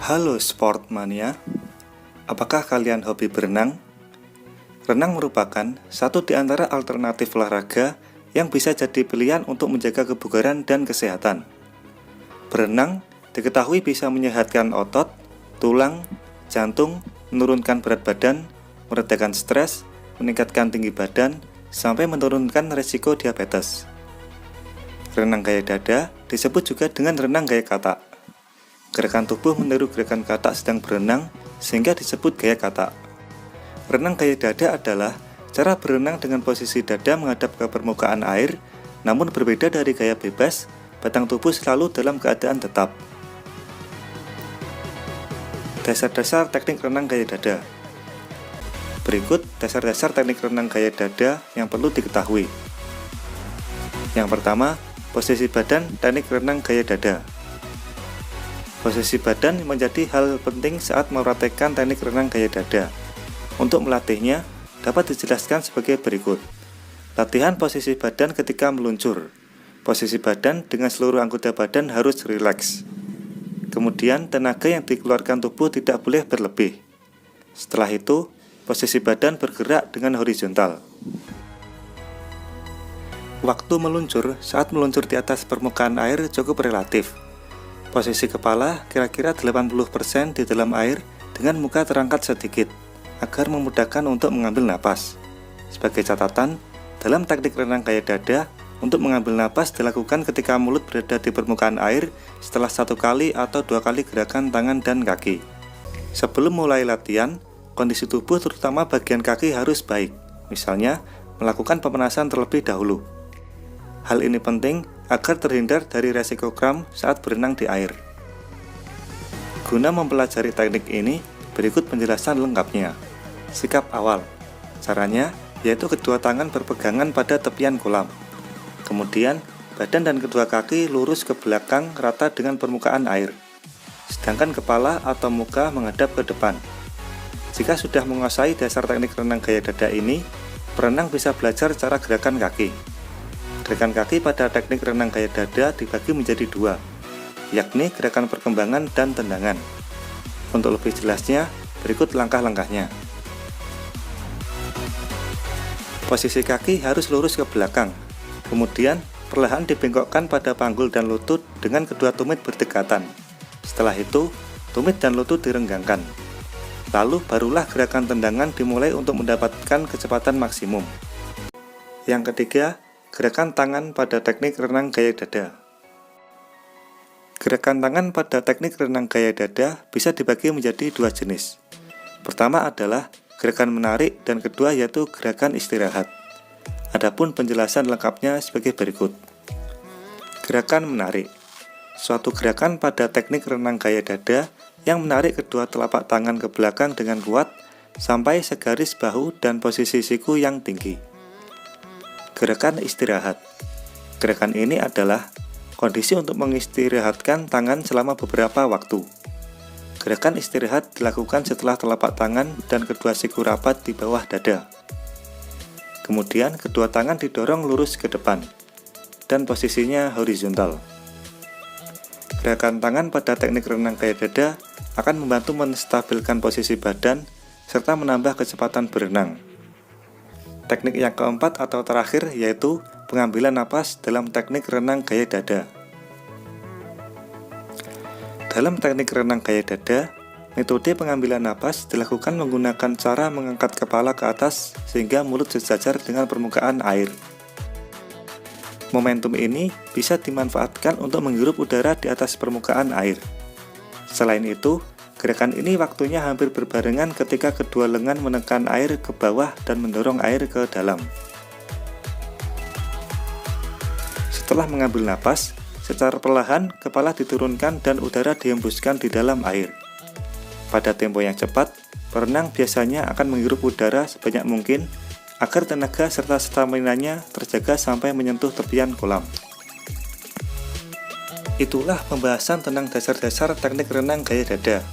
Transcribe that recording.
Halo Sportmania, apakah kalian hobi berenang? Renang merupakan satu di antara alternatif olahraga yang bisa jadi pilihan untuk menjaga kebugaran dan kesehatan. Berenang diketahui bisa menyehatkan otot, tulang, jantung, menurunkan berat badan, meredakan stres, meningkatkan tinggi badan, sampai menurunkan risiko diabetes. Renang gaya dada disebut juga dengan renang gaya katak. Gerakan tubuh meniru gerakan katak sedang berenang sehingga disebut gaya katak. Renang gaya dada adalah cara berenang dengan posisi dada menghadap ke permukaan air, namun berbeda dari gaya bebas, batang tubuh selalu dalam keadaan tetap. Dasar-dasar teknik renang gaya dada. Berikut dasar-dasar teknik renang gaya dada yang perlu diketahui. Yang pertama, posisi badan teknik renang gaya dada. Posisi badan menjadi hal penting saat mempraktekkan teknik renang gaya dada. Untuk melatihnya, dapat dijelaskan sebagai berikut. Latihan posisi badan ketika meluncur. Posisi badan dengan seluruh anggota badan harus rileks. Kemudian, tenaga yang dikeluarkan tubuh tidak boleh berlebih. Setelah itu, posisi badan bergerak dengan horizontal. Waktu meluncur saat meluncur di atas permukaan air cukup relatif. Posisi kepala kira-kira 80% di dalam air dengan muka terangkat sedikit, agar memudahkan untuk mengambil napas. Sebagai catatan, dalam teknik renang gaya dada, untuk mengambil napas dilakukan ketika mulut berada di permukaan air setelah 1 kali atau 2 kali gerakan tangan dan kaki. Sebelum mulai latihan, kondisi tubuh terutama bagian kaki harus baik, misalnya melakukan pemanasan terlebih dahulu. Hal ini penting agar terhindar dari resiko kram saat berenang di air. Guna mempelajari teknik ini, berikut penjelasan lengkapnya. Sikap awal. Caranya yaitu kedua tangan berpegangan pada tepian kolam. Kemudian, badan dan kedua kaki lurus ke belakang rata dengan permukaan air. Sedangkan kepala atau muka menghadap ke depan. Jika sudah menguasai dasar teknik renang gaya dada ini, perenang bisa belajar cara gerakan kaki. Gerakan kaki pada teknik renang gaya dada dibagi menjadi 2, yakni gerakan perkembangan dan tendangan. Untuk lebih jelasnya, berikut langkah-langkahnya. Posisi kaki harus lurus ke belakang, kemudian perlahan dibengkokkan pada panggul dan lutut dengan kedua tumit berdekatan. Setelah itu, tumit dan lutut direnggangkan. Lalu barulah gerakan tendangan dimulai untuk mendapatkan kecepatan maksimum. Yang ketiga, gerakan tangan pada teknik renang gaya dada. Gerakan tangan pada teknik renang gaya dada bisa dibagi menjadi 2 jenis. Pertama adalah gerakan menarik dan kedua yaitu gerakan istirahat. Adapun penjelasan lengkapnya sebagai berikut. Gerakan menarik. Suatu gerakan pada teknik renang gaya dada yang menarik kedua telapak tangan ke belakang dengan kuat sampai segaris bahu dan posisi siku yang tinggi. Gerakan istirahat. Gerakan ini adalah kondisi untuk mengistirahatkan tangan selama beberapa waktu. Gerakan istirahat dilakukan setelah telapak tangan dan kedua siku rapat di bawah dada. Kemudian kedua tangan didorong lurus ke depan dan posisinya horizontal. Gerakan tangan pada teknik renang gaya dada akan membantu menstabilkan posisi badan serta menambah kecepatan berenang. Teknik yang keempat atau terakhir yaitu pengambilan napas dalam teknik renang gaya dada. Dalam teknik renang gaya dada, metode pengambilan napas dilakukan menggunakan cara mengangkat kepala ke atas sehingga mulut sejajar dengan permukaan air. Momentum ini bisa dimanfaatkan untuk menghirup udara di atas permukaan air. Selain itu, gerakan ini waktunya hampir berbarengan ketika kedua lengan menekan air ke bawah dan mendorong air ke dalam. Setelah mengambil napas, secara perlahan kepala diturunkan dan udara dihembuskan di dalam air. Pada tempo yang cepat, perenang biasanya akan menghirup udara sebanyak mungkin agar tenaga serta stamina-nya terjaga sampai menyentuh tepian kolam. Itulah pembahasan tentang dasar-dasar teknik renang gaya dada.